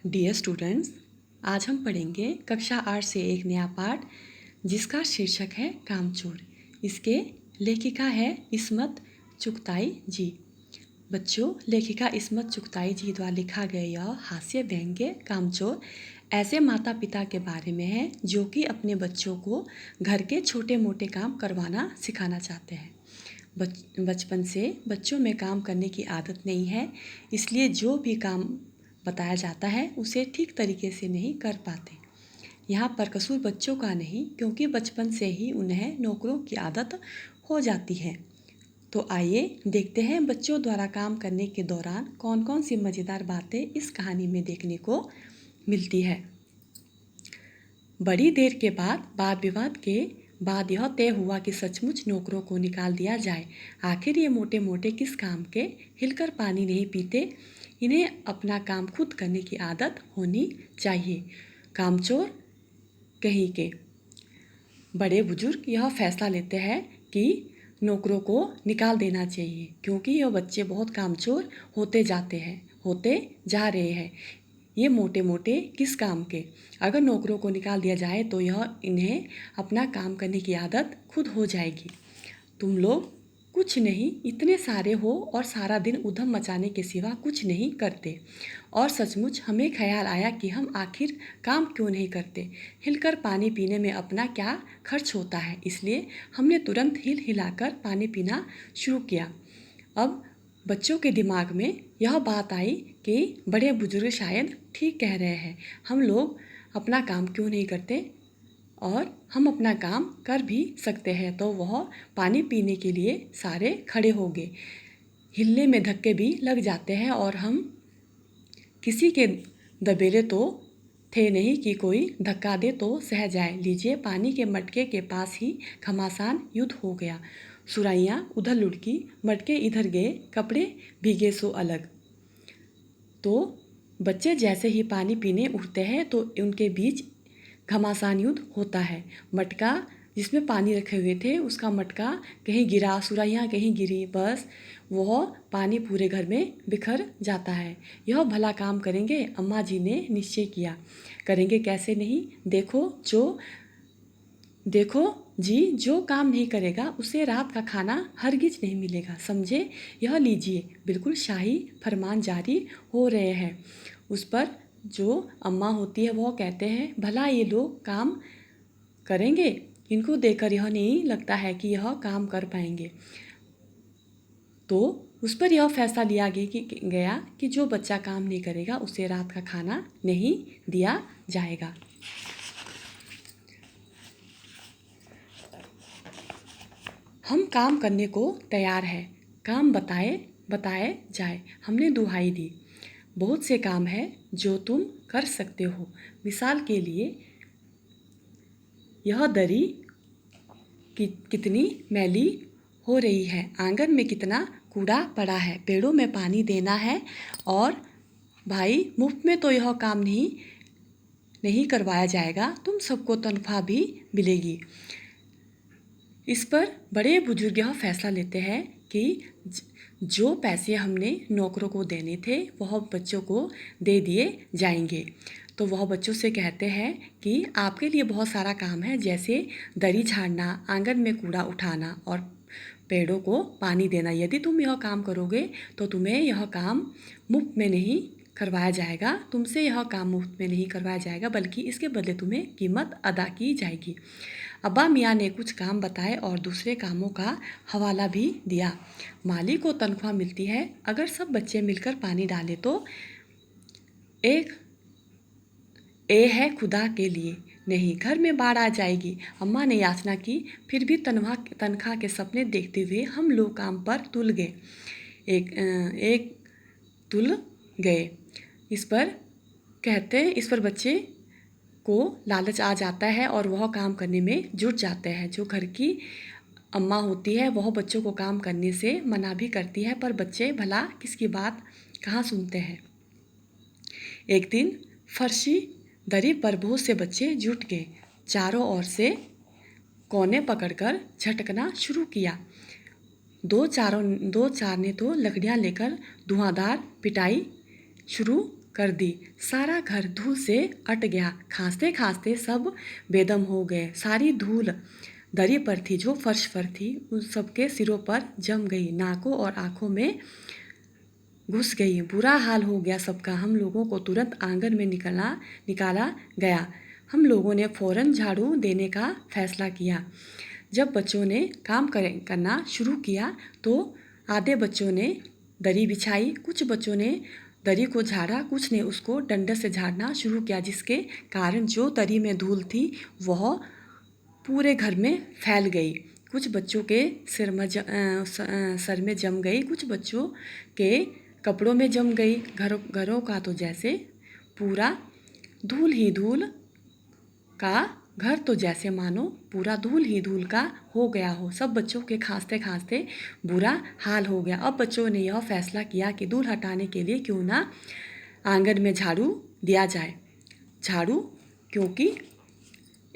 Dear students, आज हम पढ़ेंगे कक्षा 8 से एक नया पाठ जिसका शीर्षक है कामचोर। इसके लेखिका है इस्मत चुगताई जी। बच्चों, लेखिका इस्मत चुगताई जी द्वारा लिखा गया यह हास्य व्यंग्य कामचोर ऐसे माता पिता के बारे में है जो कि अपने बच्चों को घर के छोटे मोटे काम करवाना सिखाना चाहते हैं। बचपन से बच्चों में काम करने की आदत नहीं है, इसलिए जो भी काम बताया जाता है उसे ठीक तरीके से नहीं कर पाते। यहाँ पर कसूर बच्चों का नहीं, क्योंकि बचपन से ही उन्हें नौकरों की आदत हो जाती है। तो आइए देखते हैं बच्चों द्वारा काम करने के दौरान कौन कौन सी मज़ेदार बातें इस कहानी में देखने को मिलती है। बड़ी देर के बाद वाद विवाद के बाद यह तय हुआ कि सचमुच नौकरों को निकाल दिया जाए। आखिर ये मोटे मोटे किस काम के, हिलकर पानी नहीं पीते, इन्हें अपना काम खुद करने की आदत होनी चाहिए। कामचोर कहीं के। बड़े बुजुर्ग यह फैसला लेते हैं कि नौकरों को निकाल देना चाहिए, क्योंकि यह बच्चे बहुत कामचोर होते जा रहे हैं। ये मोटे मोटे किस काम के, अगर नौकरों को निकाल दिया जाए तो यह इन्हें अपना काम करने की आदत खुद हो जाएगी। तुम लोग कुछ नहीं, इतने सारे हो और सारा दिन उधम मचाने के सिवा कुछ नहीं करते। और सचमुच हमें ख्याल आया कि हम आखिर काम क्यों नहीं करते। हिलकर पानी पीने में अपना क्या खर्च होता है, इसलिए हमने तुरंत हिल हिलाकर पानी पीना शुरू किया। अब बच्चों के दिमाग में यह बात आई कि बड़े बुजुर्ग शायद ठीक कह रहे हैं, हम लोग अपना काम क्यों नहीं करते और हम अपना काम कर भी सकते हैं। तो वह पानी पीने के लिए सारे खड़े हो गए। हिलने में धक्के भी लग जाते हैं और हम किसी के दबेले तो थे नहीं कि कोई धक्का दे तो सह जाए। लीजिए, पानी के मटके के पास ही घमासान युद्ध हो गया। सुराइयाँ उधर लुढ़की, मटके इधर गए, कपड़े भीगे सो अलग। तो बच्चे जैसे ही पानी पीने उठते हैं तो उनके बीच घमासान युद्ध होता है। मटका जिसमें पानी रखे हुए थे उसका मटका कहीं गिरा, सुराइयाँ कहीं गिरी, बस वह पानी पूरे घर में बिखर जाता है। यह भला काम करेंगे, अम्मा जी ने निश्चय किया। करेंगे कैसे नहीं, देखो जी, जो काम नहीं करेगा उसे रात का खाना हरगिज नहीं मिलेगा, समझे। यह लीजिए, बिल्कुल शाही फरमान जारी हो रहे हैं। उस पर जो अम्मा होती है वह कहते हैं, भला ये लोग काम करेंगे, इनको देखकर यह नहीं लगता है कि यह काम कर पाएंगे। तो उस पर यह फैसला लिया गया कि जो बच्चा काम नहीं करेगा उसे रात का खाना नहीं दिया जाएगा। हम काम करने को तैयार हैं, काम बताए जाए। हमने दुहाई दी, बहुत से काम है जो तुम कर सकते हो। मिसाल के लिए, यह दरी कितनी मैली हो रही है, आंगन में कितना कूड़ा पड़ा है, पेड़ों में पानी देना है। और भाई, मुफ्त में तो यह काम नहीं करवाया जाएगा, तुम सबको तनख्वाह भी मिलेगी। इस पर बड़े बुजुर्ग यह फैसला लेते हैं कि जो पैसे हमने नौकरों को देने थे वह बच्चों को दे दिए जाएंगे। तो वह बच्चों से कहते हैं कि आपके लिए बहुत सारा काम है, जैसे दरी झाड़ना, आंगन में कूड़ा उठाना और पेड़ों को पानी देना। यदि तुम यह काम करोगे तो तुम्हें यह काम मुफ्त में नहीं करवाया जाएगा, तुमसे यह काम मुफ्त में नहीं करवाया जाएगा, बल्कि इसके बदले तुम्हें कीमत अदा की जाएगी। अब्बा मियाँ ने कुछ काम बताए और दूसरे कामों का हवाला भी दिया। माली को तनख्वाह मिलती है, अगर सब बच्चे मिलकर पानी डालें तो। एक ए है खुदा के लिए, नहीं घर में बाढ़ आ जाएगी। अम्मा ने याचना की, फिर भी तनख्वाह के सपने देखते हुए हम लोग काम पर तुल गए। एक तुल गए। इस पर बच्चे को लालच आ जाता है और वह काम करने में जुट जाते हैं। जो घर की अम्मा होती है वह बच्चों को काम करने से मना भी करती है, पर बच्चे भला किसकी बात कहाँ सुनते हैं। एक दिन फर्शी दरी पर बहुत से बच्चे जुट गए, चारों ओर से कोने पकड़कर झटकना शुरू किया। दो चार ने तो लकड़ियाँ लेकर धुआंधार पिटाई शुरू कर दी। सारा घर धूल से अट गया। खांसते खांसते सब बेदम हो गए। सारी धूल दरी पर थी, जो फर्श पर थी, उन सबके सिरों पर जम गई, नाकों और आंखों में घुस गई। बुरा हाल हो गया सबका। हम लोगों को तुरंत आंगन में निकाला गया। हम लोगों ने फौरन झाड़ू देने का फैसला किया। जब बच्चों ने काम करना शुरू किया तो आधे बच्चों ने दरी बिछाई, कुछ बच्चों ने दरी को झाड़ा, कुछ ने उसको डंडे से झाड़ना शुरू किया, जिसके कारण जो दरी में धूल थी वह पूरे घर में फैल गई। कुछ बच्चों के सर में जम गई, कुछ बच्चों के कपड़ों में जम गई। घरों का तो जैसे पूरा धूल ही धूल का घर तो जैसे मानो पूरा धूल ही धूल का हो गया हो। सब बच्चों के खांसते खांसते बुरा हाल हो गया। अब बच्चों ने यह फैसला किया कि धूल हटाने के लिए क्यों ना आंगन में झाड़ू दिया जाए। झाड़ू, क्योंकि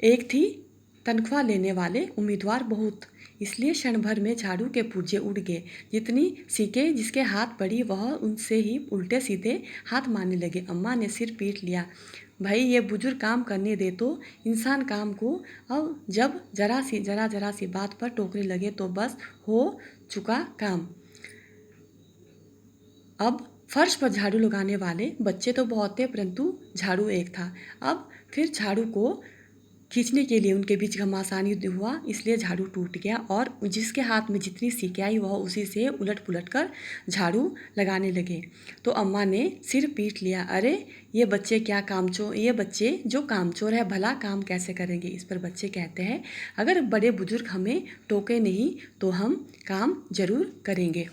एक थी तनख्वाह लेने वाले उम्मीदवार बहुत, इसलिए क्षण भर में झाड़ू के पुर्जे उड़ गए। जितनी सीखें जिसके हाथ पड़ी वह उनसे ही उल्टे सीधे हाथ मारने लगे। अम्मा ने सिर पीट लिया। भाई, ये बुजुर्ग काम करने दे तो इंसान काम को। अब जब जरा सी बात पर टोकने लगे तो बस हो चुका काम। अब फर्श पर झाड़ू लगाने वाले बच्चे तो बहुत थे, परंतु झाड़ू एक था। अब फिर झाड़ू को खींचने के लिए उनके बीच घमासान युद्ध हुआ, इसलिए झाड़ू टूट गया और जिसके हाथ में जितनी सीखें आई वह उसी से उलट पुलट कर झाड़ू लगाने लगे। तो अम्मा ने सिर पीट लिया। अरे ये बच्चे ये बच्चे जो कामचोर है, भला काम कैसे करेंगे। इस पर बच्चे कहते हैं, अगर बड़े बुजुर्ग हमें टोके नहीं तो हम काम जरूर करेंगे।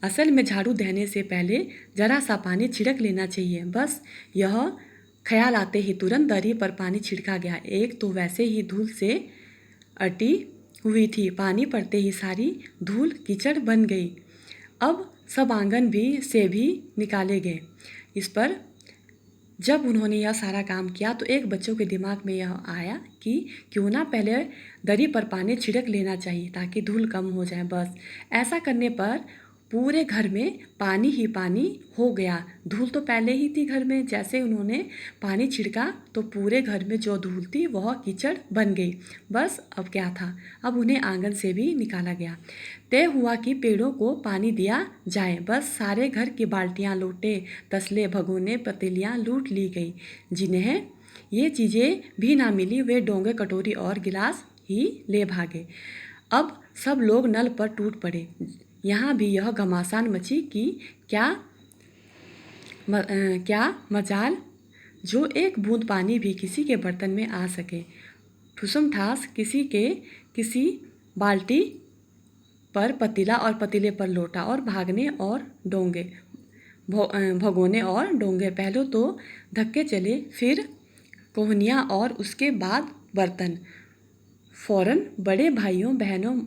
असल में झाड़ू देने से पहले जरा सा पानी छिड़क लेना चाहिए। बस यह ख्याल आते ही तुरंत दरी पर पानी छिड़का गया। एक तो वैसे ही धूल से अटी हुई थी, पानी पड़ते ही सारी धूल कीचड़ बन गई। अब सब आंगन से भी निकाले गए। इस पर जब उन्होंने यह सारा काम किया तो एक बच्चों के दिमाग में यह आया कि क्यों ना पहले दरी पर पानी छिड़क लेना चाहिए ताकि धूल कम हो जाए। बस ऐसा करने पर पूरे घर में पानी ही पानी हो गया। धूल तो पहले ही थी घर में, जैसे उन्होंने पानी छिड़का तो पूरे घर में जो धूल थी वह कीचड़ बन गई। बस अब क्या था, अब उन्हें आंगन से भी निकाला गया। तय हुआ कि पेड़ों को पानी दिया जाए। बस सारे घर की बाल्टियाँ, लोटे, तसले, भगोने, पतीलियाँ लूट ली गई। जिन्हें ये चीज़ें भी ना मिली वे डोंगे, कटोरी और गिलास ही ले भागे। अब सब लोग नल पर टूट पड़े। यहाँ भी यह घमासान मची कि क्या मजाल जो एक बूंद पानी भी किसी के बर्तन में आ सके। ठुसम ठास किसी बाल्टी पर पतीला और पतीले पर लोटा और भागने और डोंगे, भगोने और डोंगे। पहले तो धक्के चले, फिर कोहनियाँ और उसके बाद बर्तन। फौरन बड़े भाइयों, बहनों,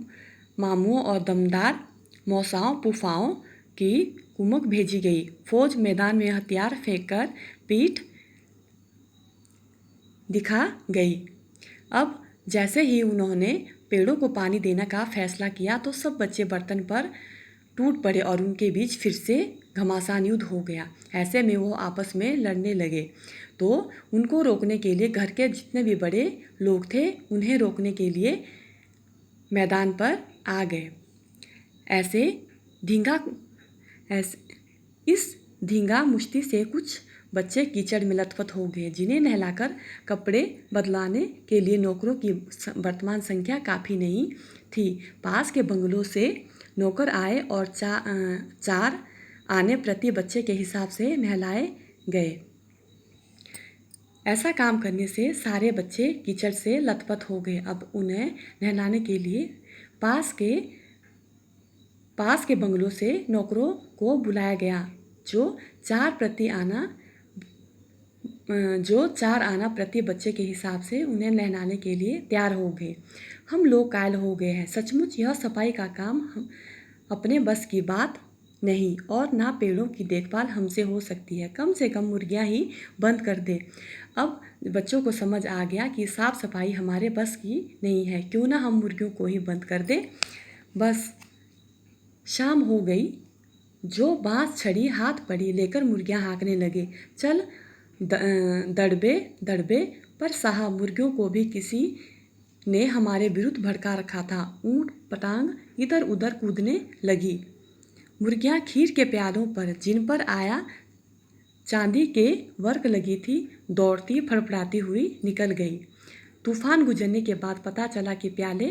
मामुओं और दमदार मौसाओं, फूफाओं की कुमक भेजी गई। फौज मैदान में हथियार फेंककर पीठ दिखा गई। अब जैसे ही उन्होंने पेड़ों को पानी देने का फैसला किया तो सब बच्चे बर्तन पर टूट पड़े और उनके बीच फिर से घमासान युद्ध हो गया। ऐसे में वो आपस में लड़ने लगे। तो उनको रोकने के लिए घर के जितने भी बड़े लोग थे उन्हें रोकने के लिए मैदान पर आ गए। इस धींगा मुश्ती से कुछ बच्चे कीचड़ में लथपथ हो गए, जिन्हें नहलाकर कपड़े बदलाने के लिए नौकरों की वर्तमान संख्या काफ़ी नहीं थी। पास के बंगलों से नौकर आए और 4 आने प्रति बच्चे के हिसाब से नहलाए गए। ऐसा काम करने से सारे बच्चे कीचड़ से लथपथ हो गए। अब उन्हें नहलाने के लिए पास के बंगलों से नौकरों को बुलाया गया, जो 4 आना प्रति बच्चे के हिसाब से उन्हें नहलाने के लिए तैयार हो गए। हम लोग कायल हो गए हैं। सचमुच यह सफाई का काम अपने बस की बात नहीं, और ना पेड़ों की देखभाल हमसे हो सकती है। कम से कम मुर्गियाँ ही बंद कर दे। अब बच्चों को समझ आ गया कि साफ सफाई हमारे बस की नहीं है, क्यों ना हम मुर्गियों को ही बंद कर दें। बस शाम हो गई। जो बाँस छड़ी हाथ पड़ी लेकर मुर्गियाँ हाँकने लगे, चल दड़बे दड़बे। पर साहब, मुर्गियों को भी किसी ने हमारे विरुद्ध भड़का रखा था। ऊँट पटांग इधर उधर कूदने लगी। मुर्गियाँ खीर के प्यालों पर, जिन पर आया चांदी के वर्क लगी थी, दौड़ती फड़फड़ाती हुई निकल गई। तूफान गुजरने के बाद पता चला कि प्याले